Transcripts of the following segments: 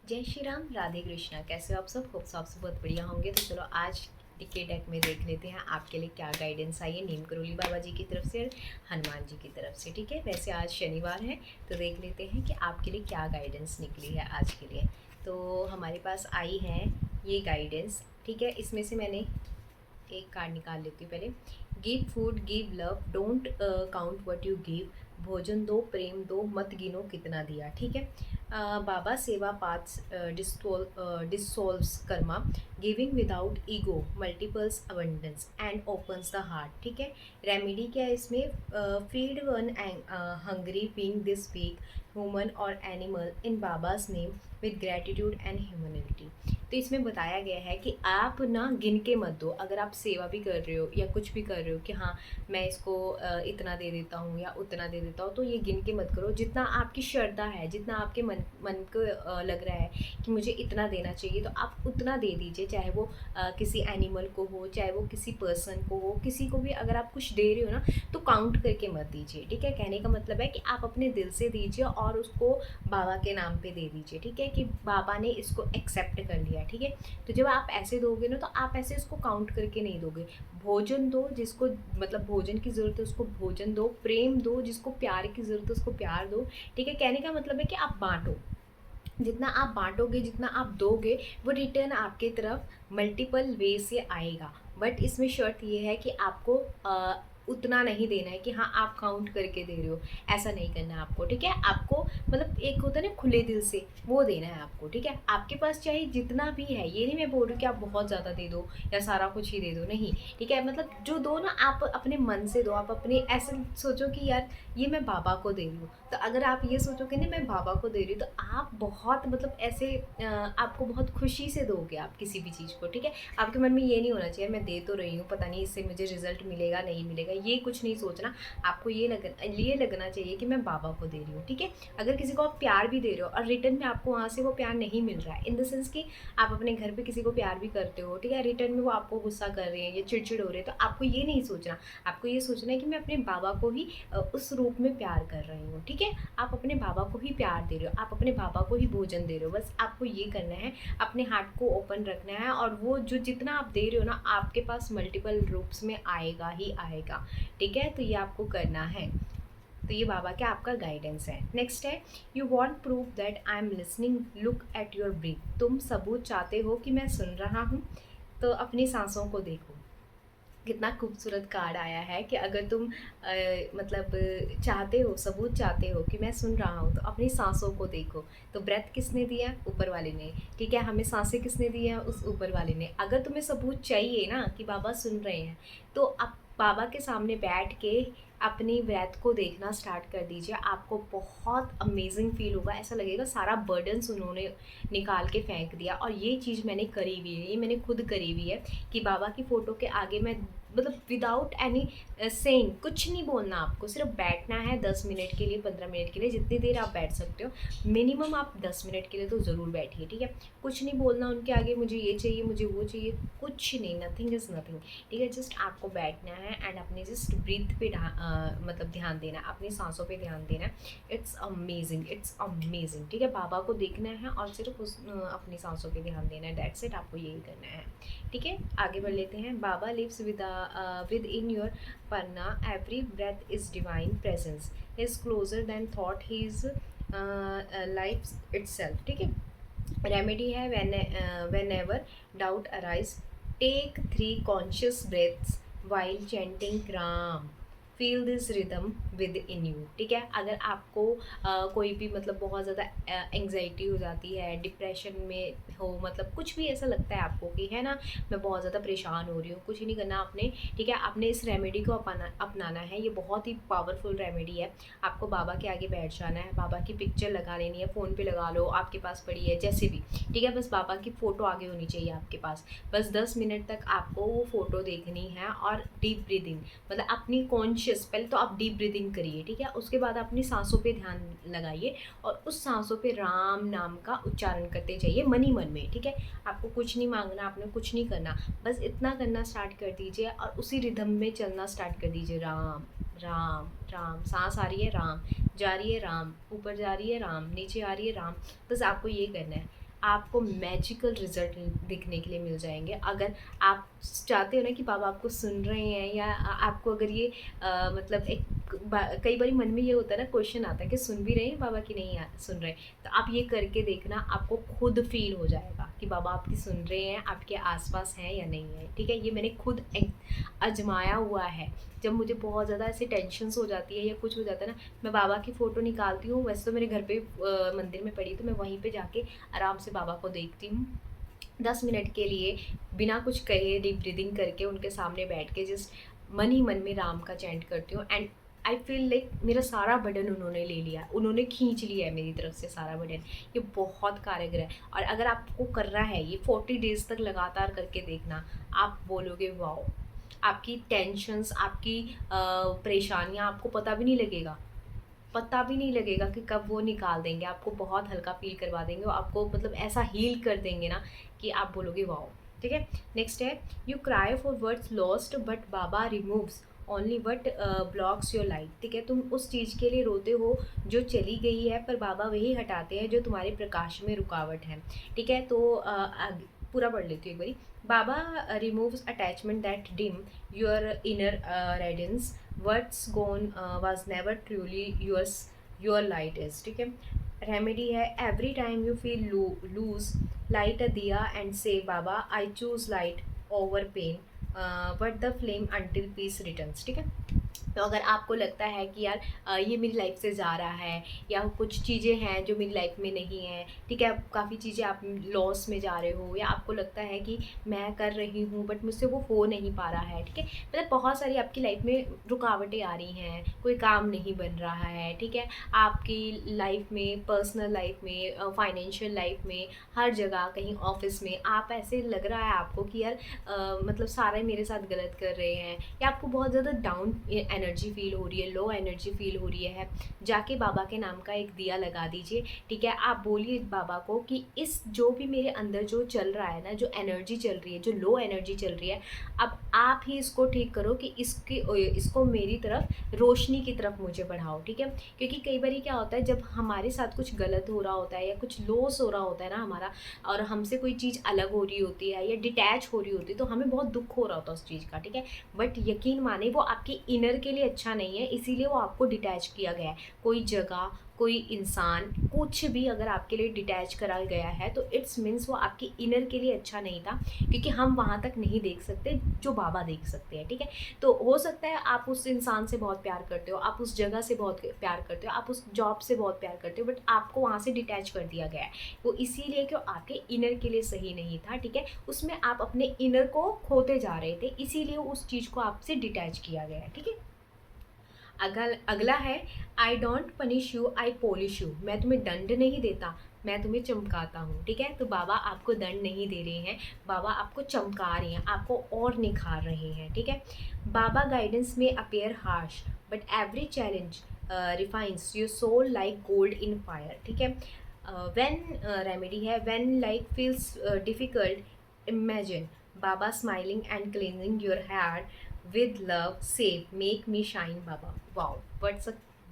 जय श्री राम, राधे कृष्णा। कैसे हो आप सब? होप आप सब बहुत बढ़िया होंगे। तो चलो आज टिके डेक में देख लेते हैं आपके लिए क्या गाइडेंस आई है नीम करोली बाबा जी की तरफ से और हनुमान जी की तरफ से। ठीक है, वैसे आज शनिवार है तो देख लेते हैं कि आपके लिए क्या गाइडेंस निकली है आज के लिए। तो हमारे पास आई है ये गाइडेंस। ठीक है, इसमें से मैंने एक कार्ड निकाल लेती हूँ पहले। Give food, give love, don't count what you give. भोजन दो, प्रेम दो, मत गिनो कितना दिया। ठीक है। Baba seva paths dissolves karma, giving without ego multiples abundance and opens the heart. ठीक है। रेमेडी क्या है इसमें? Feed one hungry being this week human और animal in Baba's name with gratitude and humanity. तो इसमें बताया गया है कि आप ना गिन के मत दो। अगर आप सेवा भी कर रहे हो या कुछ भी कर रहे हो कि हाँ मैं इसको इतना दे देता हूँ या उतना दे देता हूँ, तो ये गिन के मत करो। जितना आपकी श्रद्धा है, जितना आपके मन मन को लग रहा है कि मुझे इतना देना चाहिए, तो आप उतना दे दीजिए। चाहे वो किसी एनिमल को हो, चाहे वो किसी पर्सन को हो, किसी को भी अगर आप कुछ दे रहे हो ना, तो काउंट करके मत दीजिए। ठीक है, कहने का मतलब है कि आप अपने दिल से दीजिए और उसको बाबा के नाम पे दे दीजिए। ठीक है, कि बाबा ने इसको एक्सेप्ट कर लिया। ठीक है, तो जब आप ऐसे दोगे ना, तो आप ऐसे उसको काउंट करके नहीं दोगे। भोजन दो, जिसको मतलब भोजन की ज़रूरत है उसको भोजन दो। प्रेम दो, जिसको प्यार की ज़रूरत है उसको प्यार दो। ठीक है, कहने का मतलब है कि आप बांटो। जितना आप बांटोगे, जितना आप दोगे, वो रिटर्न आपके तरफ मल्टीपल वे से आएगा। बट इसमें शर्त ये है कि आपको उतना नहीं देना है कि हाँ आप काउंट करके दे रहे हो। ऐसा नहीं करना है आपको। ठीक है, आपको मतलब एक होता है ना खुले दिल से, वो देना है आपको। ठीक है, आपके पास चाहे जितना भी है, ये नहीं मैं बोल रही हूँ कि आप बहुत ज़्यादा दे दो या सारा कुछ ही दे दो, नहीं। ठीक है, मतलब जो दो ना, आप अपने मन से दो। आप अपने ऐसे सोचो कि यार ये मैं बाबा को दे रही हूँ। तो अगर आप ये सोचोगे ना मैं बाबा को दे रही हूँ, तो आप बहुत मतलब ऐसे आपको बहुत खुशी से दोगे आप किसी भी चीज़ को। ठीक है, आपके मन में ये नहीं होना चाहिए मैं दे तो रही हूँ, पता नहीं इससे मुझे रिजल्ट मिलेगा नहीं मिलेगा, ये कुछ नहीं सोचना। आपको ये लगना चाहिए कि मैं बाबा को दे रही हूँ। ठीक है, अगर किसी को आप प्यार भी दे रहे हो और रिटर्न में आपको वहाँ से वो प्यार नहीं मिल रहा है, इन द सेंस कि आप अपने घर पे किसी को प्यार भी करते हो, ठीक है, रिटर्न में वो आपको गुस्सा कर रहे हैं या चिड़चिड़ हो रहे हैं, तो आपको ये नहीं सोचना। आपको ये सोचना है कि मैं अपने बाबा को ही उस रूप में प्यार कर रही हूँ। ठीक है, आप अपने बाबा को ही प्यार दे रहे हो, आप अपने बाबा को ही भोजन दे रहे हो। बस आपको ये करना है, अपने हार्ट को ओपन रखना है, और वो जो जितना आप दे रहे हो ना, आपके पास मल्टीपल रूप्स में आएगा ही आएगा। ठीक है, तो ये आपको करना है। तो ये बाबा का आपका गाइडेंस है। नेक्स्ट है, you want proof that I am listening, look at your breathe. तुम सबूत चाहते हो कि मैं सुन रहा हूँ, तो अपनी सांसों को देखो। कितना खूबसूरत कार्ड आया है कि अगर तुम मतलब चाहते हो, सबूत चाहते हो कि मैं सुन रहा हूँ, तो अपनी सांसों को देखो। तो ब्रेथ किसने दिया? ऊपर वाले ने। ठीक है, हमें सांसें किसने दी है? उस ऊपर वाले ने। अगर तुम्हें सबूत चाहिए ना कि बाबा सुन रहे हैं, तो आप बाबा के सामने बैठ के अपनी ब्रेथ को देखना स्टार्ट कर दीजिए। आपको बहुत अमेजिंग फील होगा। ऐसा लगेगा सारा बर्डन्स उन्होंने निकाल के फेंक दिया। और ये चीज़ मैंने करी हुई है, ये मैंने खुद करी हुई है कि बाबा की फ़ोटो के आगे मैं मतलब विदाउट एनी सेइंग, कुछ नहीं बोलना, आपको सिर्फ बैठना है 10 मिनट के लिए, 15 मिनट के लिए, जितनी देर आप बैठ सकते हो। मिनिमम आप 10 मिनट के लिए तो ज़रूर बैठिए। ठीक है, कुछ नहीं बोलना उनके आगे, मुझे ये चाहिए, मुझे वो चाहिए, कुछ नहीं, नथिंग इज़ नथिंग। ठीक है, जस्ट आपको बैठना है एंड अपने जस्ट ब्रीथ पे मतलब ध्यान देना, अपनी सांसों पे ध्यान देना है। It's amazing, it's amazing. ठीक है, बाबा को देखना है और सिर्फ उस अपनी सांसों पे ध्यान देना है। दैट्स इट, आपको यही करना है। ठीक है, आगे बढ़ लेते हैं। Baba lives within your पन्ना, every breath is divine presence, he is closer than thought, he is life itself. ठीक है, रेमेडी है, whenever doubt arise, take 3 conscious breaths while chanting Ram, feel this rhythm within you. ठीक है, अगर आपको कोई भी मतलब बहुत ज़्यादा एंग्जाइटी हो जाती है, डिप्रेशन में हो, मतलब कुछ भी ऐसा लगता है आपको कि है ना मैं बहुत ज़्यादा परेशान हो रही हूँ, कुछ ही नहीं करना आपने। ठीक है, आपने इस रेमेडी को अपनाना है। ये बहुत ही पावरफुल रेमेडी है। आपको बाबा के आगे बैठ जाना है, बाबा की पिक्चर लगा लेनी है, फ़ोन पे लगा लो, आपके पास पड़ी है जैसे भी। ठीक है, बस बाबा की फ़ोटो आगे होनी चाहिए आपके पास। बस 10 मिनट तक आपको वो फ़ोटो देखनी है और डीप ब्रीदिंग, मतलब अपनी कॉन्शियस, पहले तो आप डीप ब्रीदिंग करिए। ठीक है, उसके बाद अपनी सांसों पे ध्यान लगाइए और उस सांसों पे राम नाम का उच्चारण करते जाइए मन ही मन में। ठीक है, आपको कुछ नहीं मांगना, आपने कुछ नहीं करना, बस इतना करना स्टार्ट कर दीजिए और उसी रिदम में चलना स्टार्ट कर दीजिए। राम राम राम, सांस आ रही है राम, जा रही है राम, ऊपर जा रही है राम, नीचे आ रही है राम, बस आपको ये करना है। आपको मैजिकल रिजल्ट दिखने के लिए मिल जाएंगे। अगर आप चाहते हो ना कि बाबा आपको सुन रहे हैं, या आपको अगर ये मतलब कई बार मन में ये होता है ना, क्वेश्चन आता है कि सुन भी रहे हैं बाबा कि नहीं सुन रहे, तो आप ये करके देखना, आपको खुद फील हो जाएगा कि बाबा आपकी सुन रहे हैं, आपके आसपास हैं या नहीं है। ठीक है, ये मैंने खुद आजमाया हुआ है। जब मुझे बहुत ज़्यादा ऐसी टेंशन्स हो जाती है या कुछ हो जाता है ना, मैं बाबा की फ़ोटो निकालती हूँ। वैसे तो मेरे घर पे मंदिर में पड़ी, तो मैं वहीं पे जाके आराम से बाबा को देखती हूँ। 10 मिनट के लिए बिना कुछ कहे डीप ब्रीदिंग करके उनके सामने बैठ के जस्ट मन ही मन में राम का चैंट करती हूँ। एंड आई फील लाइक मेरा सारा बर्डन उन्होंने ले लिया, उन्होंने खींच लिया है मेरी तरफ से सारा बर्डन। ये बहुत कारगर है। और अगर आपको करना है ये 40 डेज़ तक लगातार करके देखना, आप बोलोगे वाओ, आपकी टेंशन्स, आपकी परेशानियाँ आपको पता भी नहीं लगेगा कि कब वो निकाल देंगे। आपको बहुत हल्का फील करवा देंगे, और आपको मतलब ऐसा हील कर देंगे ना कि आप बोलोगे वाओ। ठीक है, नेक्स्ट है, you cry for words lost but Baba removes only what blocks your light. ठीक है, तुम उस चीज़ के लिए रोते हो जो चली गई है, पर बाबा वही हटाते हैं जो तुम्हारे प्रकाश में रुकावट है। ठीक है, तो पूरा पढ़ लेती हूँ एक बारी। Baba removes attachment that dim your inner radiance, what's gone was never truly yours, your light is। ठीक है, रेमेडी है, every time you feel lose light a diya and say Baba I choose light over pain, but the flame until peace returns. ठीक है, तो अगर आपको लगता है कि यार ये मेरी लाइफ से जा रहा है, या कुछ चीज़ें हैं जो मेरी लाइफ में नहीं है, ठीक है, काफ़ी चीज़ें आप लॉस में जा रहे हो, या आपको लगता है कि मैं कर रही हूँ बट मुझसे वो हो नहीं पा रहा है, ठीक है, मतलब बहुत सारी आपकी लाइफ में रुकावटें आ रही हैं, कोई काम नहीं बन रहा है, ठीक है, आपकी लाइफ में, पर्सनल लाइफ में, फाइनेंशियल लाइफ में, हर जगह, कहीं ऑफिस में आप ऐसे लग रहा है आपको कि यार मतलब सारे मेरे साथ गलत कर रहे हैं, या आपको बहुत ज़्यादा डाउन एनर्जी फील हो रही है, लो एनर्जी फील हो रही है, जाके बाबा के नाम का एक दिया लगा दीजिए। ठीक है, आप बोलिए बाबा को कि इस जो भी मेरे अंदर जो चल रहा है ना, जो एनर्जी चल रही है, जो लो एनर्जी चल रही है, अब आप ही इसको ठीक करो कि इसको मेरी तरफ, रोशनी की तरफ मुझे बढ़ाओ। ठीक है, क्योंकि कई बार क्या होता है, जब हमारे साथ कुछ गलत हो रहा होता है या कुछ लॉस हो रहा होता है ना हमारा, और हमसे कोई चीज़ अलग हो रही होती है या डिटैच हो रही होती है, तो हमें बहुत दुख हो रहा होता है उस चीज़ का। ठीक है, बट यकीन माने वो आपके इनर के लिए अच्छा नहीं है, इसीलिए वो आपको डिटैच किया गया है। कोई जगह, कोई इंसान, कुछ भी अगर आपके लिए डिटैच करा गया है, तो इट्स मीन्स वो आपके इनर के लिए अच्छा नहीं था, क्योंकि हम वहाँ तक नहीं देख सकते जो बाबा देख सकते हैं। ठीक है, तो हो सकता है आप उस इंसान से बहुत प्यार करते हो, आप उस जगह से बहुत प्यार करते हो, आप उस जॉब से बहुत प्यार करते हो, बट आपको वहाँ से डिटैच कर दिया गया है। वो इसीलिए कि आपके इनर के लिए सही नहीं था। ठीक है, उसमें आप अपने इनर को खोते जा रहे थे, इसीलिए उस चीज़ को आपसे डिटैच किया गया है। ठीक है, अगला है, I don't punish you, I polish you. मैं तुम्हें दंड नहीं देता, मैं तुम्हें चमकाता हूँ। ठीक है, तो बाबा आपको दंड नहीं दे रहे हैं, बाबा आपको चमका रहे हैं, आपको और निखार रहे हैं। ठीक है, बाबा गाइडेंस में appear harsh but every challenge refines your soul like gold in fire. ठीक है, व्हेन रेमेडी है, when life feels difficult, imagine Baba smiling and cleaning your heart with love, save, make me shine Baba. Wow,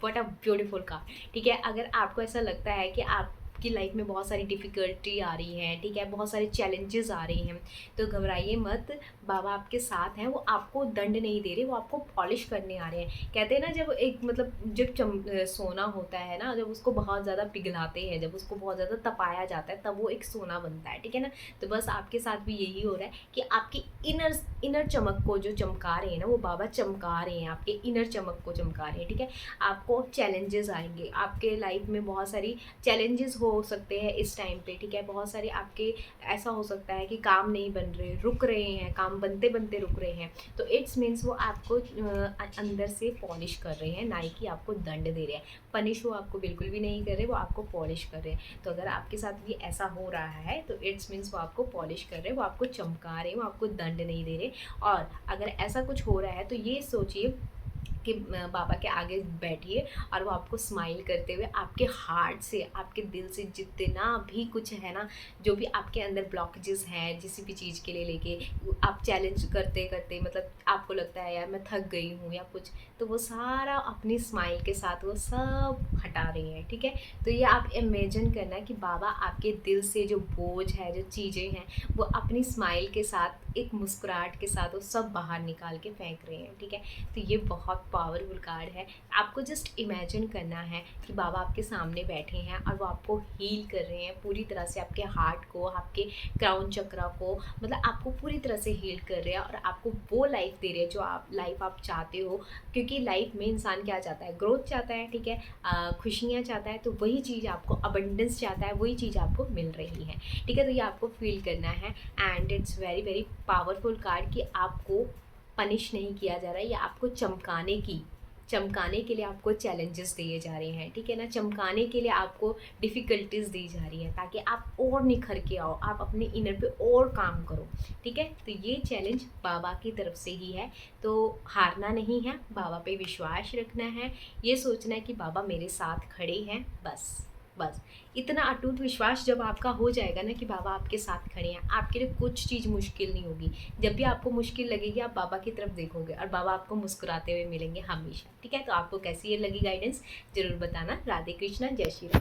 what a beautiful car. ठीक है, अगर आपको ऐसा लगता है कि आपकी लाइफ में बहुत सारी डिफ़िकल्टी आ रही है, ठीक है, बहुत सारे चैलेंजेस आ रही हैं, तो घबराइए मत, बाबा आपके साथ हैं, वो आपको दंड नहीं दे रहे, वो आपको पॉलिश करने आ रहे हैं। कहते हैं ना, जब एक मतलब जब सोना होता है ना, जब उसको बहुत ज़्यादा पिघलाते हैं, जब उसको बहुत ज़्यादा तपाया जाता है, तब वो एक सोना बनता है। ठीक है ना, तो बस आपके साथ भी यही हो रहा है कि आपकी इनर चमक को जो चमका रहे हैं ना, वो बाबा चमका रहे हैं, आपके इनर चमक को चमका रहे हैं। ठीक है, आपको चैलेंजेस आएंगे, आपके लाइफ में बहुत सारी चैलेंजेस हो सकते हैं इस टाइम पे। ठीक है, बहुत सारे आपके ऐसा हो सकता है कि काम नहीं बन रहे, रुक रहे हैं, काम बनते बनते रुक रहे हैं, तो इट्स मीन्स वो आपको अंदर से पॉलिश कर रहे हैं, ना कि आपको दंड दे रहे हैं। पनिश वो आपको बिल्कुल भी नहीं कर रहे, वो आपको पॉलिश कर रहे हैं। तो अगर आपके साथ भी ऐसा हो रहा है, तो इट्स मीन्स वो आपको पॉलिश कर रहे हैं, वो आपको चमका रहे हैं, वो आपको दंड नहीं दे रहे। और अगर ऐसा कुछ हो रहा है, तो ये सोचिए के बाबा के आगे बैठिए और वो आपको स्माइल करते हुए आपके हार्ट से, आपके दिल से जितना भी कुछ है ना, जो भी आपके अंदर ब्लॉकेजेस हैं किसी भी चीज़ के लिए लेके, आप चैलेंज करते करते मतलब आपको लगता है यार मैं थक गई हूँ या कुछ, तो वो सारा अपनी स्माइल के साथ वो सब हटा रही हैं, ठीक है। तो ये आप इमेजिन करना कि बाबा आपके दिल से जो बोझ है, जो चीज़ें हैं, वो अपनी स्माइल के साथ, एक मुस्कुराहट के साथ वो सब बाहर निकाल के फेंक रहे हैं, ठीक है। तो ये बहुत पावरफुल कार्ड है। आपको जस्ट इमेजिन करना है कि बाबा आपके सामने बैठे हैं और वो आपको हील कर रहे हैं पूरी तरह से, आपके हार्ट को, आपके क्राउन चक्रा को, मतलब आपको पूरी तरह से हील कर रहे हैं और आपको वो लाइफ दे रहे हैं जो आप लाइफ आप चाहते हो। क्योंकि लाइफ में इंसान क्या चाहता है, ग्रोथ चाहता है, ठीक है, खुशियाँ चाहता है, तो वही चीज़ आपको, अबंडेंस चाहता है, वही चीज़ आपको मिल रही है, ठीक है। तो ये आपको फील करना है and it's very very powerful card कि आपको पनिश नहीं किया जा रहा है, या आपको चमकाने के लिए आपको चैलेंजेस दिए जा रहे हैं, ठीक है ना, चमकाने के लिए आपको डिफ़िकल्टीज दी जा रही है ताकि आप और निखर के आओ, आप अपने इनर पे और काम करो, ठीक है। तो ये चैलेंज बाबा की तरफ से ही है, तो हारना नहीं है, बाबा पे विश्वास रखना है, ये सोचना है कि बाबा मेरे साथ खड़े हैं, बस बस इतना अटूट विश्वास जब आपका हो जाएगा ना कि बाबा आपके साथ खड़े हैं, आपके लिए कुछ चीज़ मुश्किल नहीं होगी। जब भी आपको मुश्किल लगेगी आप बाबा की तरफ देखोगे और बाबा आपको मुस्कुराते हुए मिलेंगे हमेशा, ठीक है। तो आपको कैसी ये लगी गाइडेंस ज़रूर बताना। राधे कृष्णा, जय श्री राम।